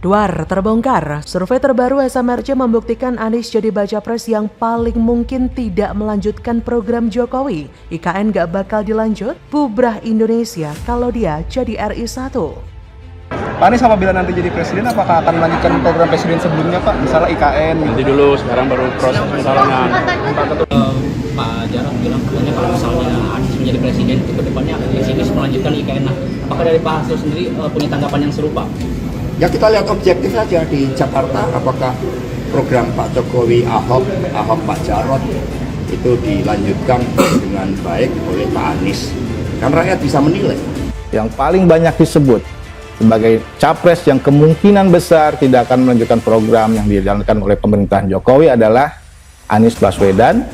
Duar terbongkar, survei terbaru SMRC membuktikan Anies jadi baca pres yang paling mungkin tidak melanjutkan program Jokowi. IKN gak bakal dilanjut, bubrah Indonesia kalau dia jadi RI 1. Pak Anies apabila nanti jadi presiden, apakah akan melanjutkan program presiden sebelumnya Pak? Misalnya IKN? Nanti dulu, sekarang baru proses pencalonan. Pak Jarod bilang katanya kalau misalnya Anies menjadi presiden itu kedepannya akan pesimis melanjutkan IKN. Apakah dari Pak Hasto sendiri punya tanggapan yang serupa? Ya kita lihat objektif saja di Jakarta, apakah program Pak Jokowi, Ahok Pak Jarod itu dilanjutkan dengan baik oleh Pak Anies. Kan rakyat bisa menilai. Yang paling banyak disebut sebagai capres yang kemungkinan besar tidak akan melanjutkan program yang dijalankan oleh pemerintahan Jokowi adalah Anies Baswedan,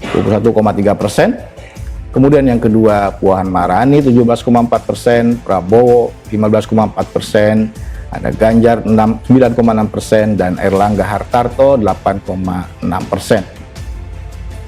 21,3%. Kemudian yang kedua Puan Maharani 17,4%, Prabowo 15,4%, ada Ganjar 9,6% dan Erlangga Hartarto 8,6%.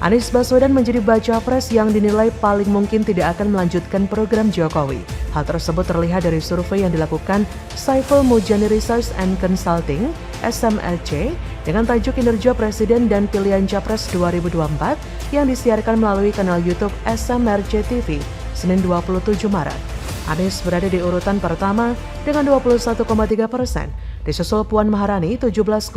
Anies Baswedan menjadi baca pres yang dinilai paling mungkin tidak akan melanjutkan program Jokowi. Hal tersebut terlihat dari survei yang dilakukan Saiful Mujani Research and Consulting (SMRC) dengan tajuk Kinerja Presiden dan Pilihan Capres 2024 yang disiarkan melalui kanal YouTube SMRC TV Senin 27 Maret. Anies berada di urutan pertama dengan 21,3%, disusul Puan Maharani 17,4%,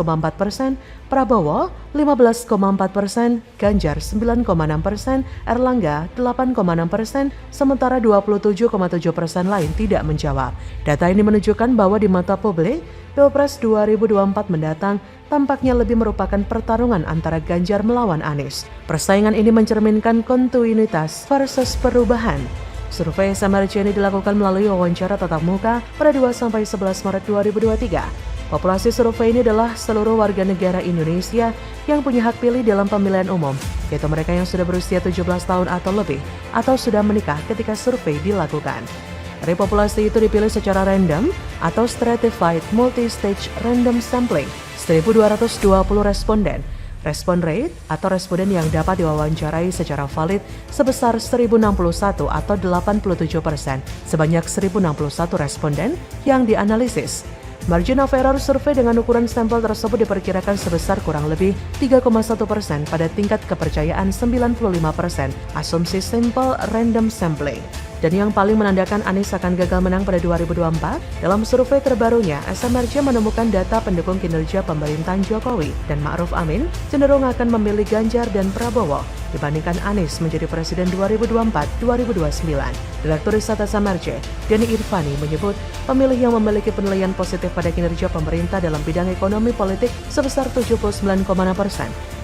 Prabowo 15,4%, Ganjar 9,6%, Erlangga 8,6%, sementara 27,7% lain tidak menjawab. Data ini menunjukkan bahwa di mata publik, Pilpres 2024 mendatang tampaknya lebih merupakan pertarungan antara Ganjar melawan Anies. Persaingan ini mencerminkan kontinuitas versus perubahan. Survei SMRC ini dilakukan melalui wawancara tatap muka pada 2-11 Maret 2023. Populasi survei ini adalah seluruh warga negara Indonesia yang punya hak pilih dalam pemilihan umum, yaitu mereka yang sudah berusia 17 tahun atau lebih, atau sudah menikah ketika survei dilakukan. Dari populasi itu dipilih secara random atau stratified multi-stage random sampling, 1.220 responden. Respon rate atau responden yang dapat diwawancarai secara valid sebesar 1061 atau 87%, sebanyak 1061 responden yang dianalisis. Margin of error survei dengan ukuran sampel tersebut diperkirakan sebesar kurang lebih 3,1% pada tingkat kepercayaan 95%, asumsi simple random sampling. Dan yang paling menandakan Anies akan gagal menang pada 2024, dalam survei terbarunya, SMRC menemukan data pendukung kinerja pemerintahan Jokowi dan Ma'ruf Amin cenderung akan memilih Ganjar dan Prabowo dibandingkan Anies menjadi presiden 2024-2029. Direktur Riset SMRC, Denny Irvani menyebut pemilih yang memiliki penilaian positif pada kinerja pemerintah dalam bidang ekonomi politik sebesar 79,6%.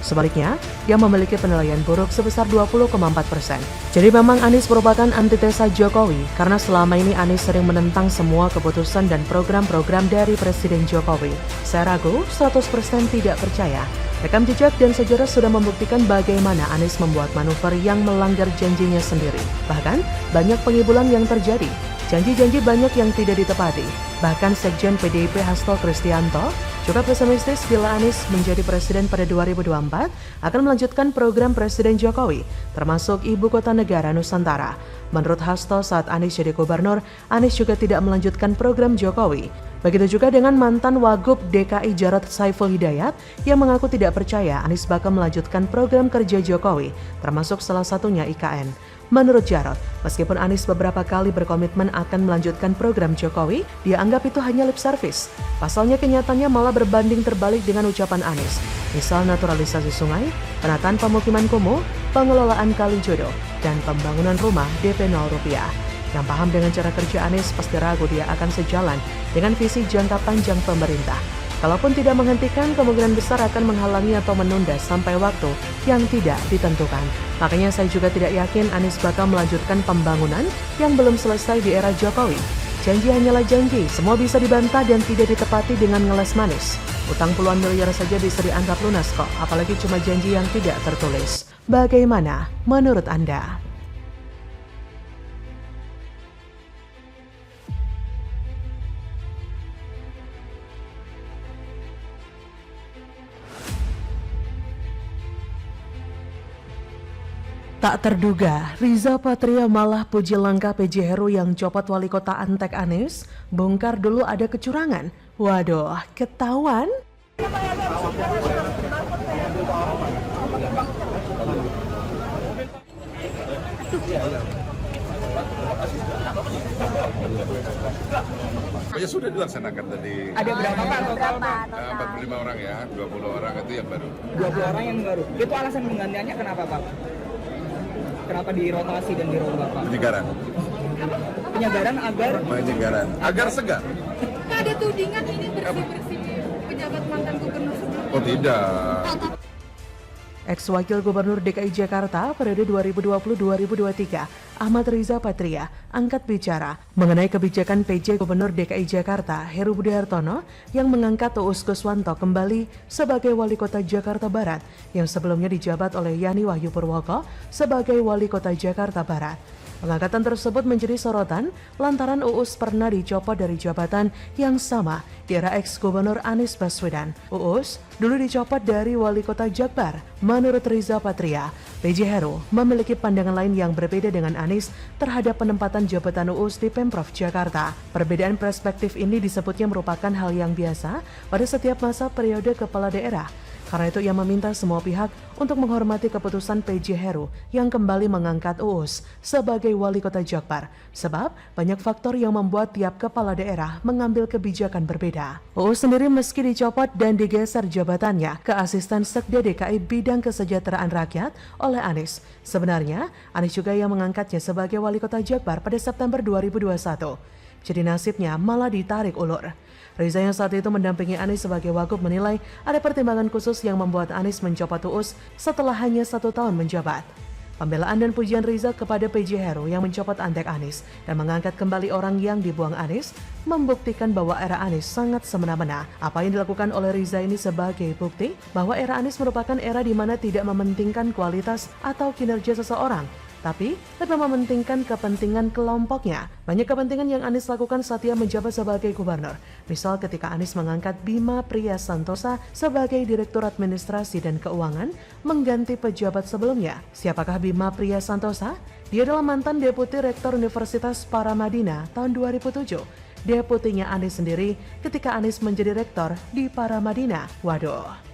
Sebaliknya, yang memiliki penilaian buruk sebesar 20,4%. Jadi memang Anies merupakan antitesa Jokowi karena selama ini Anies sering menentang semua keputusan dan program-program dari Presiden Jokowi. Saya ragu 100% tidak percaya. Rekam jejak dan sejarah sudah membuktikan bagaimana Anies membuat manuver yang melanggar janjinya sendiri. Bahkan, banyak pengibulan yang terjadi. Janji-janji banyak yang tidak ditepati. Bahkan Sekjen PDIP Hasto Kristianto juga pesimistis bila Anies menjadi presiden pada 2024 akan melanjutkan program Presiden Jokowi, termasuk Ibu Kota Negara Nusantara. Menurut Hasto, saat Anies jadi gubernur, Anies juga tidak melanjutkan program Jokowi. Begitu juga dengan mantan Wagub DKI Jarod Saiful Hidayat yang mengaku tidak percaya Anies bakal melanjutkan program kerja Jokowi, termasuk salah satunya IKN. Menurut Jarod, meskipun Anies beberapa kali berkomitmen akan melanjutkan program Jokowi, dia anggap itu hanya lip service. Pasalnya kenyataannya malah berbanding terbalik dengan ucapan Anies. Misal naturalisasi sungai, penataan pemukiman kumuh, pengelolaan kali jodoh, dan pembangunan rumah DP 0 rupiah. Yang paham dengan cara kerja Anies pasti ragu dia akan sejalan dengan visi jangka panjang pemerintah. Kalaupun tidak menghentikan, kemungkinan besar akan menghalangi atau menunda sampai waktu yang tidak ditentukan. Makanya saya juga tidak yakin Anies bakal melanjutkan pembangunan yang belum selesai di era Jokowi. Janji hanyalah janji, semua bisa dibantah dan tidak ditepati dengan ngeles manis. Utang puluhan miliar saja bisa dianggap lunas kok, apalagi cuma janji yang tidak tertulis. Bagaimana menurut Anda? Tak terduga, Riza Patria malah puji langkah PJ Heru yang copot wali kota Antek Anies, bongkar dulu ada kecurangan. Waduh, ketahuan? Ya sudah dilaksanakan tadi. Ada berapa Pak total? 45 orang ya, 20 orang itu yang baru. 20 orang yang baru. Itu alasan penggantiannya kenapa Pak? Kenapa dirotasi dan dirombak Pak? Penyegaran. Penyegaran agar segar. Nggak ada tudingan ini bersih-bersih pejabat mantan gubernur sebelumnya. Oh tidak. Ex-Wakil Gubernur DKI Jakarta periode 2020-2023, Ahmad Riza Patria, angkat bicara mengenai kebijakan PJ Gubernur DKI Jakarta, Heru Budi Hartono, yang mengangkat Uus Kuswanto kembali sebagai Wali Kota Jakarta Barat, yang sebelumnya dijabat oleh Yani Wahyu Purwoko sebagai Wali Kota Jakarta Barat. Pengangkatan tersebut menjadi sorotan lantaran Uus pernah dicopot dari jabatan yang sama di era ex-gubernur Anies Baswedan. Uus dulu dicopot dari Wali Kota Jakbar. Menurut Riza Patria, PJ Heru memiliki pandangan lain yang berbeda dengan Anies terhadap penempatan jabatan Uus di Pemprov Jakarta. Perbedaan perspektif ini disebutnya merupakan hal yang biasa pada setiap masa periode kepala daerah. Karena itu ia meminta semua pihak untuk menghormati keputusan PJ Heru yang kembali mengangkat Uus sebagai Wali Kota Jakbar, sebab banyak faktor yang membuat tiap kepala daerah mengambil kebijakan berbeda. Uus sendiri meski dicopot dan digeser jabatannya ke Asisten Sekda DKI Bidang Kesejahteraan Rakyat oleh Anies. Sebenarnya, Anies juga yang mengangkatnya sebagai Wali Kota Jakbar pada September 2021. Jadi nasibnya malah ditarik ulur. Riza yang saat itu mendampingi Anies sebagai Wagub menilai ada pertimbangan khusus yang membuat Anies mencopot Uus setelah hanya 1 tahun menjabat. Pembelaan dan pujian Riza kepada PJ Heru yang mencopot Antek Anies dan mengangkat kembali orang yang dibuang Anies membuktikan bahwa era Anies sangat semena-mena. Apa yang dilakukan oleh Riza ini sebagai bukti bahwa era Anies merupakan era di mana tidak mementingkan kualitas atau kinerja seseorang, tapi lebih mementingkan kepentingan kelompoknya. Banyak kepentingan yang Anies lakukan saat ia menjabat sebagai gubernur. Misal ketika Anies mengangkat Bima Priya Santosa sebagai Direktur Administrasi dan Keuangan mengganti pejabat sebelumnya. Siapakah Bima Priya Santosa? Dia adalah mantan Deputi Rektor Universitas Paramadina tahun 2007. Deputinya Anies sendiri ketika Anies menjadi rektor di Paramadina. Waduh.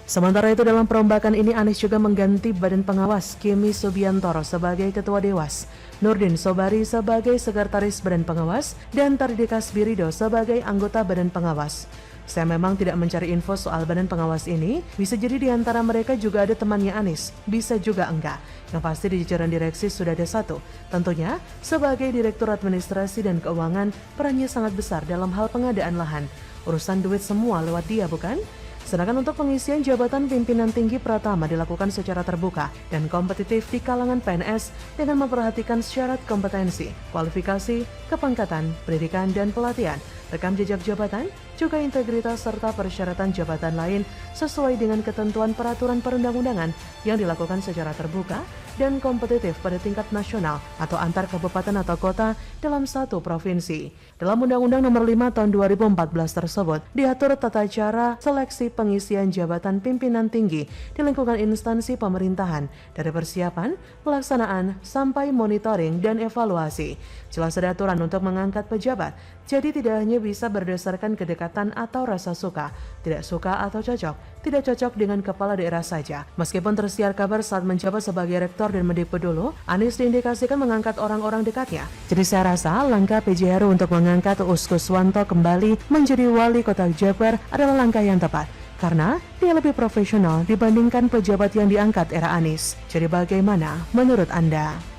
Sementara itu dalam perombakan ini Anies juga mengganti Badan Pengawas Kimi Subiantoro sebagai Ketua Dewas, Nurdin Sobari sebagai Sekretaris Badan Pengawas, dan Tardika Spirido sebagai anggota Badan Pengawas. Saya memang tidak mencari info soal Badan Pengawas ini, bisa jadi di antara mereka juga ada temannya Anies, bisa juga enggak. Yang pasti di jajaran direksi sudah ada satu. Tentunya, sebagai Direktur Administrasi dan Keuangan, perannya sangat besar dalam hal pengadaan lahan. Urusan duit semua lewat dia, bukan? Sedangkan untuk pengisian jabatan pimpinan tinggi Pratama dilakukan secara terbuka dan kompetitif di kalangan PNS dengan memperhatikan syarat kompetensi, kualifikasi, kepangkatan, pendidikan, dan pelatihan, rekam jejak jabatan, juga integritas serta persyaratan jabatan lain sesuai dengan ketentuan peraturan perundang-undangan yang dilakukan secara terbuka dan kompetitif pada tingkat nasional atau antar kabupaten atau kota dalam satu provinsi. Dalam Undang-Undang Nomor 5 Tahun 2014 tersebut diatur tata cara seleksi pengisian jabatan pimpinan tinggi di lingkungan instansi pemerintahan dari persiapan, pelaksanaan, sampai monitoring dan evaluasi. Jelas ada aturan untuk mengangkat pejabat, jadi tidak hanya bisa berdasarkan kedekatan atau rasa suka, tidak suka atau cocok, tidak cocok dengan kepala daerah saja. Meskipun tersiar kabar saat menjabat sebagai rektor dan Mendikbud dulu, Anies diindikasikan mengangkat orang-orang dekatnya. Jadi saya rasa langkah PJ Heru untuk mengangkat Uus Kuswanto kembali menjadi Wali Kota Jakbar adalah langkah yang tepat. Karena dia lebih profesional dibandingkan pejabat yang diangkat era Anies. Jadi bagaimana menurut Anda?